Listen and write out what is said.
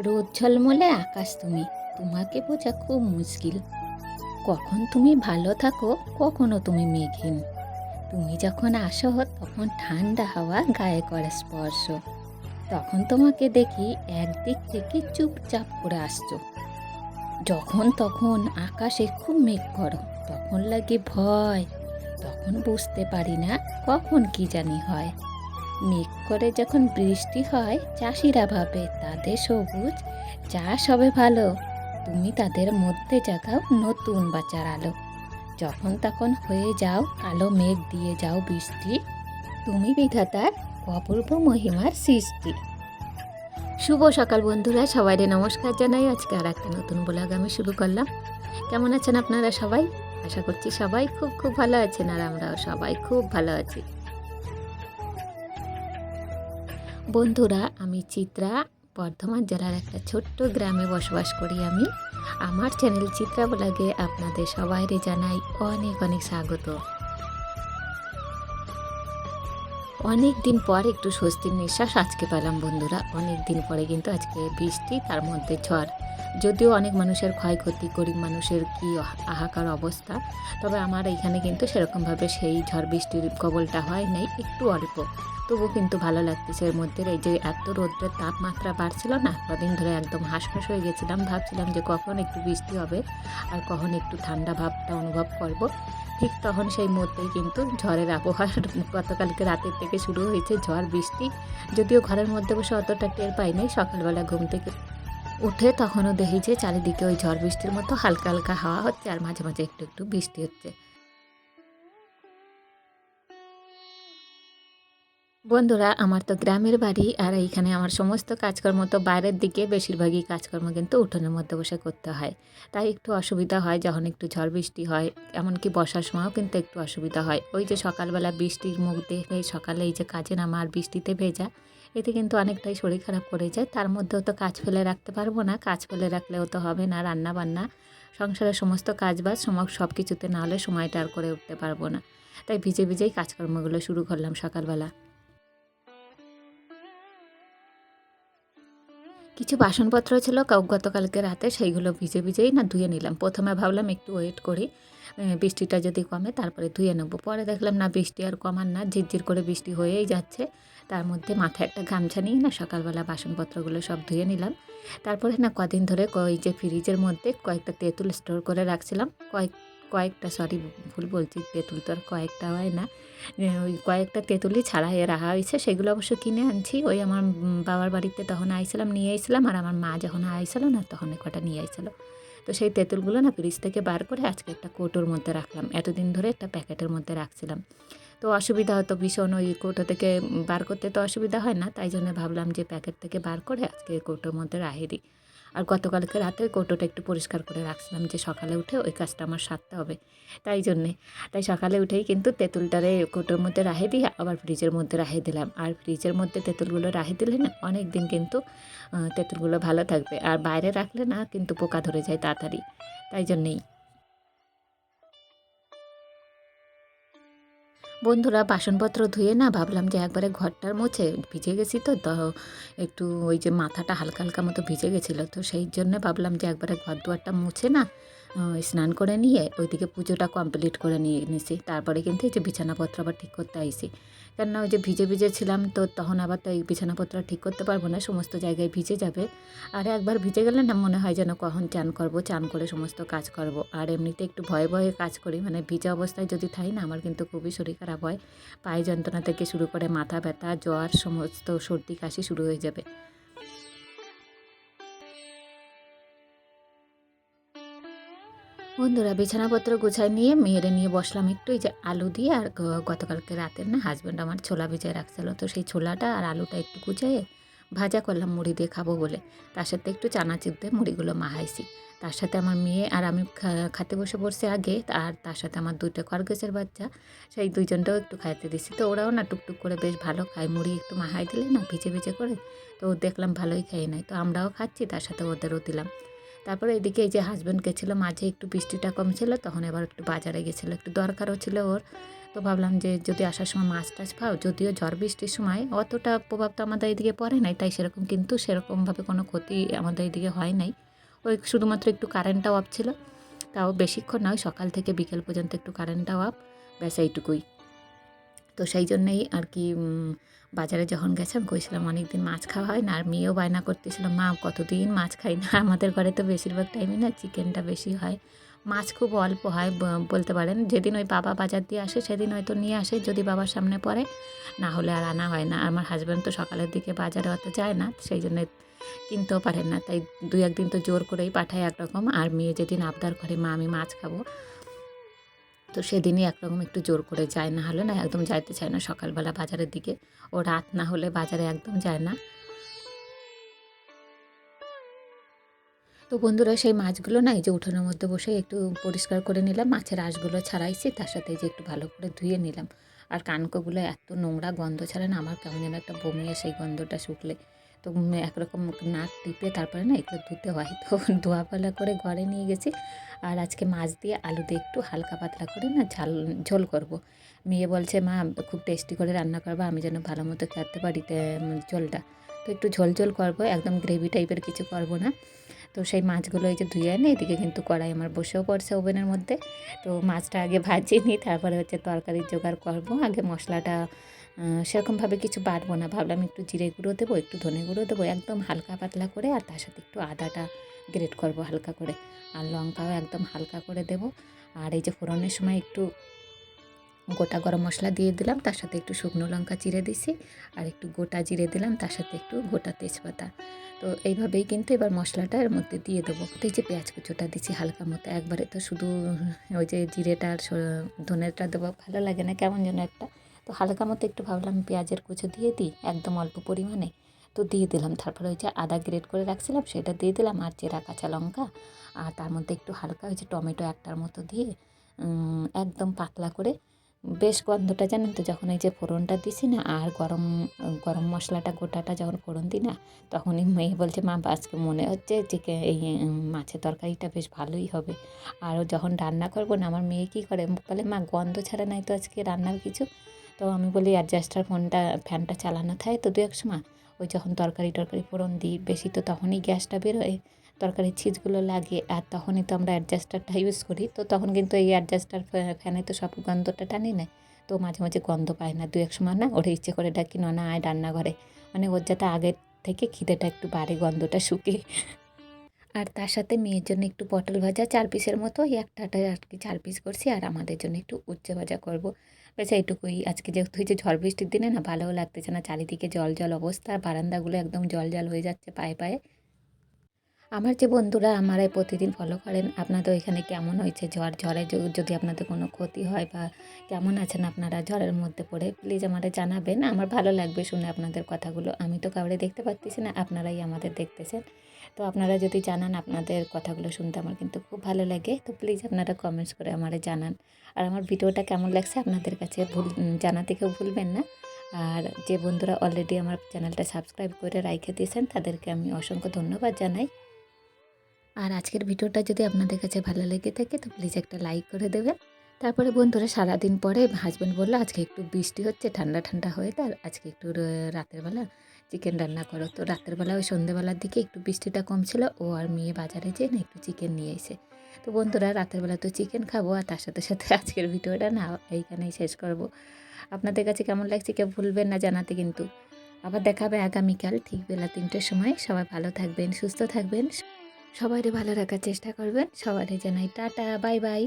রোদ ঝলমলে আকাশ তুমি, তোমাকে বোঝা খুব মুশকিল। কখন তুমি ভালো থাকো, কখনো তুমি মেঘহীন। তুমি যখন আসো তখন ঠান্ডা হাওয়া গায়ে করে স্পর্শ। তখন তোমাকে দেখি একদিক থেকে চুপচাপ করে আসছো। যখন তখন আকাশে খুব মেঘ করো, তখন লাগে ভয়। তখন বুঝতে পারি না কখন কি জানি হয়। মেঘ করে যখন বৃষ্টি হয়, চাষিরা ভাবে তাদের সবুজ চাষ হবে ভালো। তুমি তাদের মধ্যে জাগাও নতুন বাঁচার আলো। যখন তখন হয়ে যাও কালো মেঘ, দিয়ে যাও বৃষ্টি। তুমি বিধাতার অপূর্ব মহিমার সৃষ্টি। শুভ সকাল বন্ধুরা, সবাইকে নমস্কার জানাই। আজকে আর একটা নতুন ব্লগ আমি শুরু করলাম। কেমন আছেন আপনারা সবাই? আশা করছি সবাই খুব খুব ভালো আছেন, আর আমরাও সবাই খুব ভালো আছি। বন্ধুরা, আমি চিত্রা, বর্ধমান জেলার একটা ছোট্ট গ্রামে বসবাস করি আমি। আমার চ্যানেল চিত্রা ব্লগে আপনাদের সবাইকে জানাই অনেক অনেক স্বাগত। অনেক দিন পর একটু স্বস্তির নিঃশ্বাস আজকে পেলাম বন্ধুরা। অনেক দিন পরে কিন্তু আজকে বৃষ্টি, তার মধ্যে ঝড়। যদিও অনেক মানুষের ক্ষয়ক্ষতি, গরিব মানুষের কি হাহাকার অবস্থা, তবে আমার এইখানে কিন্তু সেরকমভাবে সেই ঝড় বৃষ্টির কবলটা হয় নাই, একটু অল্প। তবু কিন্তু ভালো লাগতেছে। এর মধ্যে এই যে এত রৌদ্রের তাপমাত্রা বাড়ছিল না, কদিন ধরে একদম হাঁসফাঁস হয়ে গেছিলাম। ভাবছিলাম যে কখন একটু বৃষ্টি হবে আর কখন একটু ঠান্ডা ভাবটা অনুভব করব। ঠিক তখন সেই মধ্যেই কিন্তু ঝড়ের আবহাওয়া গতকালকে রাতের থেকে শুরু হয়েছে ঝড় বৃষ্টি। যদিও ঘরের মধ্যে বসে অতটা টের পাই নাই, সকালবেলা ঘুম থেকে উঠে তখনও দেখি যে চারিদিকে ওই ঝড় বৃষ্টির মতো হালকা হালকা হাওয়া হচ্ছে, আর মাঝে মাঝে একটু একটু বৃষ্টি হচ্ছে। বন্ধুরা, আমার তো গ্রামের বাড়ি, আর এইখানে আমার সমস্ত কাজকর্ম তো বাইরের দিকে, বেশিরভাগই কাজকর্ম কিন্তু উঠোনের মধ্যে বসে করতে হয়। তাই একটু অসুবিধা হয় যখন একটু ঝড় বৃষ্টি হয়, এমনকি বর্ষার সময়ও কিন্তু একটু অসুবিধা হয়। ওই যে সকালবেলা বৃষ্টির মুখ দেখে সকালে এই যে কাজে নামা আর বৃষ্টিতে ভেজা, এতে কিন্তু অনেকটাই শরীর খারাপ করে যায়। তার মধ্যেও তো কাজ ফেলে রাখতে পারবো না, কাজ ফেলে রাখলেও তো হবে না। রান্না বান্না, সংসারের সমস্ত কাজবাজ সব কিছুতে না হলে সময়টা আর করে উঠতে পারবো না। তাই ভিজে ভিজেই কাজকর্মগুলো শুরু করলাম সকালবেলা। কিছু বাসনপত্র ছিল গতকালকে রাতে, সেইগুলো ভিজে ভিজেই না ধুয়ে নিলাম। প্রথমে ভাবলাম একটু ওয়েট করি, বৃষ্টিটা যদি কমে তারপরে ধুয়ে নেবো। পরে দেখলাম না, বৃষ্টি আর কমার না, ঝিরঝির করে বৃষ্টি হয়েই যাচ্ছে। তার মধ্যে মাথায় একটা গামছা নিয়ে না সকালবেলা বাসনপত্রগুলো সব ধুয়ে নিলাম। তারপরে না কদিন ধরে ওই যে ফ্রিজের মধ্যে কয়েকটা তেঁতুল স্টোর করে রাখছিলাম। কয়েকটা সরি, ভুল বলছি, তেঁতুল তো আর কয়েকটা হয় না। ওই কয়েকটা তেঁতুলই ছাড়া রাখা হয়েছে। সেগুলো অবশ্য কিনে আনছি। ওই আমার বাবার বাড়িতে তখন আইছিলাম, নিয়ে আইছিলাম, আর আমার মা যখন আইছিল না তখন কটা নিয়ে আইছিল। তো সেই তেঁতুলগুলো না ফ্রিজ থেকে বার করে আজকে একটা কৌটোর মধ্যে রাখলাম। এতদিন ধরে একটা প্যাকেটের মধ্যে রাখছিলাম। তো অসুবিধা হতো ভীষণ, ওই কৌটো থেকে বার করতে তো অসুবিধা হয় না, তাই জন্য ভাবলাম যে প্যাকেট থেকে বার করে আজকে কৌটোর মধ্যে রাখিয়ে দিই। আর গতকালকে রাতে কৌটোটা একটু পরিষ্কার করে রাখছিলাম, যে সকালে উঠে ওই কাজটা আমার সারতে হবে, তাই জন্যে। তাই সকালে উঠেই কিন্তু তেঁতুলটারে কৌটোর মধ্যে রাখে দিয়ে আবার ফ্রিজের মধ্যে রাখে দিলাম। আর ফ্রিজের মধ্যে তেঁতুলগুলো রাখে দিলে না অনেক দিন কিন্তু তেঁতুলগুলো ভালো থাকবে। আর বাইরে রাখলে না কিন্তু পোকা ধরে যায় তাড়াতাড়ি, তাই জন্যেই। বন্ধুরা, বাসনপত্র ধুয়ে না ভাবলাম যে একবারে ঘরটার মুছে, ভিজে গেছি তো একটু ওই যে মাথাটা হালকা হালকা মতো ভিজে গেছিলো, তো সেই জন্য ভাবলাম যে একবারে ঘর দুয়ারটা মুছে না স্নান করে নিয়ে ওইদিকে পুজোটা কমপ্লিট করে নিয়ে নিছি। তারপরে কিন্তু এই যে বিছানাপত্র আবার ঠিক করতে আইছি। কেননা ওই যে ভিজে ভিজে ছিলাম, তো তখন আবার তো এই বিছানাপত্র ঠিক করতে পারবো না, সমস্ত জায়গায় ভিজে যাবে। আর একবার ভিজে গেলে না মনে হয় যেন কখন চান করব, চান করে সমস্ত কাজ করব। আর এমনিতে একটু ভয়ে ভয়ে কাজ করি, মানে ভিজা অবস্থায় যদি থাই না আমার কিন্তু খুবই শরীর খারাপ হয়। পায়ে যন্ত্রণা থেকে শুরু করে মাথা ব্যথা, জ্বর, সমস্ত সর্দি কাশি শুরু হয়ে যাবে। বন্ধুরা, বিছানাপত্র গুছায় নিয়ে মেয়েরে নিয়ে বসলাম একটু, এই যে আলু দিয়ে, আর গতকালকে রাতের না হাজব্যান্ড আমার ছোলা ভিজায় রাখছিল, তো সেই ছোলাটা আর আলুটা একটু গুছাইয়ে ভাজা করলাম মুড়ি দিয়ে খাবো বলে। তার সাথে একটু চানাচুর দিয়ে মুড়িগুলো মাখাইছি। তার সাথে আমার মেয়ে আর আমি খাতে বসে পড়ছি আগে, আর তার সাথে আমার দুইটা খরগোশের বাচ্চা, সেই দুইজনটাও একটু খাইতে দিছি। তো ওরাও না টুকটুক করে বেশ ভালো খায়, মুড়ি একটু মাখাই দিলে না ভিজে ভিজে করে, তো দেখলাম ভালোই খাই নাই। তো আমরাও খাচ্ছি, তার সাথে ওদেরও দিলাম। তারপরে এদিকে এই যে হাজব্যান্ড গেছিলো, মাঝে একটু বৃষ্টিটা কম ছিল, তখন এবার একটু বাজারে গেছিলো, একটু দরকারও ছিল ওর। তো ভাবলাম যে যদি আসার সময় মাছ টাছ পাও, যদিও ঝড় বৃষ্টির সময় অতটা প্রভাব তো আমাদের এদিকে পড়ে নাই, তাই সেরকম কিন্তু সেরকমভাবে কোনো ক্ষতি আমাদের এদিকে হয় নাই। ওই শুধুমাত্র একটু কারেন্টটাও অফ ছিল, তাও বেশিক্ষণ নয়, সকাল থেকে বিকেল পর্যন্ত একটু কারেন্টটাও অফ, ব্যাস এইটুকুই। তো সেই জন্যেই আর কি বাজারে যখন গেছিলাম কইছিলাম অনেক দিন মাছ খাওয়া হয় না, আর মেয়েও বায়না করতেছিলাম, মা কতদিন মাছ খাই না। আমাদের ঘরে তো বেশিরভাগ টাইমে না চিকেনটা বেশি হয়, মাছ খুব অল্প হয় বলতে পারেন। যেদিন ওই বাবা বাজার দিয়ে আসে সেদিন হয়তো নিয়ে আসে, যদি বাবার সামনে পড়ে, না হলে আর আনা হয় না। আমার হাজব্যান্ড তো সকালের দিকে বাজারে অত যায় না, সেই জন্য কিনতেও পারেন না, তাই 2-1 দিন তো জোর করেই পাঠায় একরকম। আর মেয়ে যেদিন আবদার করে মা আমি মাছ খাবো, তো সেদিনই একরকম একটু জোর করে যায়, না হলে না একদম যাইতে চায় না সকালবেলা বাজারের দিকে। ও রাত না হলে বাজারে একদম যায় না। তো বন্ধুরা সেই মাছগুলো না এই যে উঠোনের মধ্যে বসে একটু পরিষ্কার করে নিলাম, মাছের আঁশগুলো ছাড়াইছি, তার সাথে এই যে একটু ভালো করে ধুয়ে নিলাম। আর কানকোগুলো এত নোংরা গন্ধ ছাড়ে না, আমার কেমন যেন একটা বমি আসে সেই গন্ধটা শুকলে। তো একরকম নাক টিপে তারপরে না এগুলো ধুতে হয়। তো ধোয়াপালা করে ঘরে নিয়ে গেছি। আর আজকে মাছ দিয়ে আলু দিয়ে একটু হালকা পাতলা করে না ঝোল করব। মেয়ে বলছে মা খুব টেস্টি করে রান্না করবা, আমি যেন ভালো মতো খেতে পারি ঝোলটা। তো একটু ঝোল ঝোল করবো, একদম গ্রেভি টাইপের কিছু করব না। তো সেই মাছগুলো এই যে ধুয়ে এনে এদিকে কিন্তু কড়াই আমার বসেও পড়ছে ওভেনের মধ্যে। তো মাছটা আগে ভাজিয়ে নিই, তারপরে হচ্ছে তরকারির জোগাড় করবো। আগে মশলাটা সেরকমভাবে কিছু বাটবো না, ভাবলাম একটু জিরে গুঁড়ো দেবো, একটু ধনে গুঁড়ো দেবো, একদম হালকা পাতলা করে, আর তার সাথে একটু আদাটা গ্রেট করবো হালকা করে, আর লঙ্কাও একদম হালকা করে দেবো। আর এই যে ফোড়নের সময় একটু গোটা গরম মশলা দিয়ে দিলাম, তার সাথে একটু শুকনো লঙ্কা চিড়ে দিছি, আর একটু গোটা জিরে দিলাম, তার সাথে একটু গোটা তেজপাতা। তো এইভাবেই কিন্তু এবার মশলাটা এর মধ্যে দিয়ে দেবো। তো এই যে পেঁয়াজ কুচোটা দিচ্ছি হালকা মতো, একবারে তো শুধু ওই যে জিরেটা আর ধনেটা দেবো ভালো লাগে না, কেমন যেন একটা। তো হালকা মতো একটু ভাবলাম পেঁয়াজের কুচো দিয়ে দিই একদম অল্প পরিমাণে, তো দিয়ে দিলাম। তারপরে ওই যে আদা গ্রেট করে রাখছিলাম সেটা দিয়ে দিলাম, আর চেরা কাঁচা লঙ্কা, আর তার মধ্যে একটু হালকা ওই যে টমেটো একটার মতো দিয়ে একদম পাতলা করে, বেশ গন্ধটা জানেন তো যখন এই যে ফোড়নটা দিছি না, আর গরম গরম মশলাটা গোটাটা যখন ফোড়ন দিই না, তখনই মেয়ে বলছে মা আজকে মনে হচ্ছে চিকেন এই মাছের তরকারিটা বেশ ভালোই হবে। আর যখন রান্না করবো না, আমার মেয়ে কী করে বলে মা গন্ধ ছাড়া নাই তো আজকে রান্নার কিছু। তো আমি বলি অ্যাডজাস্টার ফ্যানটা চালানো থাকে তো 2-1 সময়, ওই যখন তরকারি ফোড়ন দিই বেশি, তো তখনই গ্যাসটা বেরোয়, তরকারির ছিজগুলো লাগে, আর তখনই তো আমরা অ্যাডজাস্টারটা ইউজ করি। তো তখন কিন্তু এই অ্যাডজাস্টার ফ্যানে তো সব গন্ধটা টানি নেয়। তো মাঝে মাঝে গন্ধ পায় না, 2-1 সময় না ওরা ইচ্ছে করে ডাকি না আয় রান্নাঘরে, মানে ওর যাতে আগের থেকে খিদেটা একটু বাড়ে, গন্ধটা শুকে। আর তার সাথে মেয়ের জন্য একটু পটল ভাজা 4 পিসের মতো, এই একটাতে আর কি 4 পিস করছি, আর আমাদের জন্য একটু উচ্ছে ভাজা করব। ব্যাস এইটুকুই। আজকে যেহেতু হয়েছে ঝড় বৃষ্টির দিনে না ভালোও লাগতেছে না, চারিদিকে জল জল অবস্থা, বারান্দাগুলো একদম জল জল হয়ে যাচ্ছে পায়ে পায়ে। আমার যে বন্ধুরা আমারে প্রতিদিন ফলো করেন, আপনাদের ওইখানে কেমন হয়েছে ঝড়ে যদি আপনাদের কোনো ক্ষতি হয়, বা কেমন আছেন আপনারা ঝড়ের মধ্যে পড়ে, প্লিজ আমারে জানাবেন। আমার ভালো লাগবে শুনে আপনাদের কথাগুলো। আমি তো কাউরে দেখতে পারতেছি না, আপনারাই আমাদের দেখতেছেন। তো আপনারা যদি জানান, আপনাদের কথাগুলো শুনতে আমার কিন্তু খুব ভালো লাগে। তো প্লিজ আপনারা কমেন্টস করে আমারে জানান। আর আমার ভিডিওটা কেমন লাগছে আপনাদের কাছে জানাতে কেউ ভুলবেন না। আর যে বন্ধুরা অলরেডি আমার চ্যানেলটা সাবস্ক্রাইব করে রাইখে দিয়েছেন, তাদেরকে আমি অসংখ্য ধন্যবাদ জানাই। আর আজকের ভিডিওটা যদি আপনাদের কাছে ভালো লেগে থাকে তো প্লিজ একটা লাইক করে দেবেন। তারপরে বন্ধুরা সারাদিন পরে হাজব্যান্ড বললো আজকে একটু বৃষ্টি হচ্ছে, ঠান্ডা ঠান্ডা ওয়েদার, আজকে একটু রাতের বেলা চিকেন রান্না করো। তো রাতের বেলা ওই সন্ধ্যেবেলার দিকে একটু বৃষ্টিটা কম ছিল, ও আর মেয়ে বাজারে যেয়ে না একটু চিকেন নিয়ে এসে। তো বন্ধুরা রাতের বেলা তো চিকেন খাবো, আর তার সাথে সাথে আজকের ভিডিওটা না এইখানেই শেষ করব। আপনাদের কাছে কেমন লাগছে কেউ ভুলবেন না জানাতে কিন্তু। আবার দেখা হবে আগামীকাল ঠিক বেলা 3টের সময়। সবাই ভালো থাকবেন, সুস্থ থাকবেন, সবাইকে ভালো রাখার চেষ্টা করবেন। সবাইকে জানাই টাটা, বাই বাই।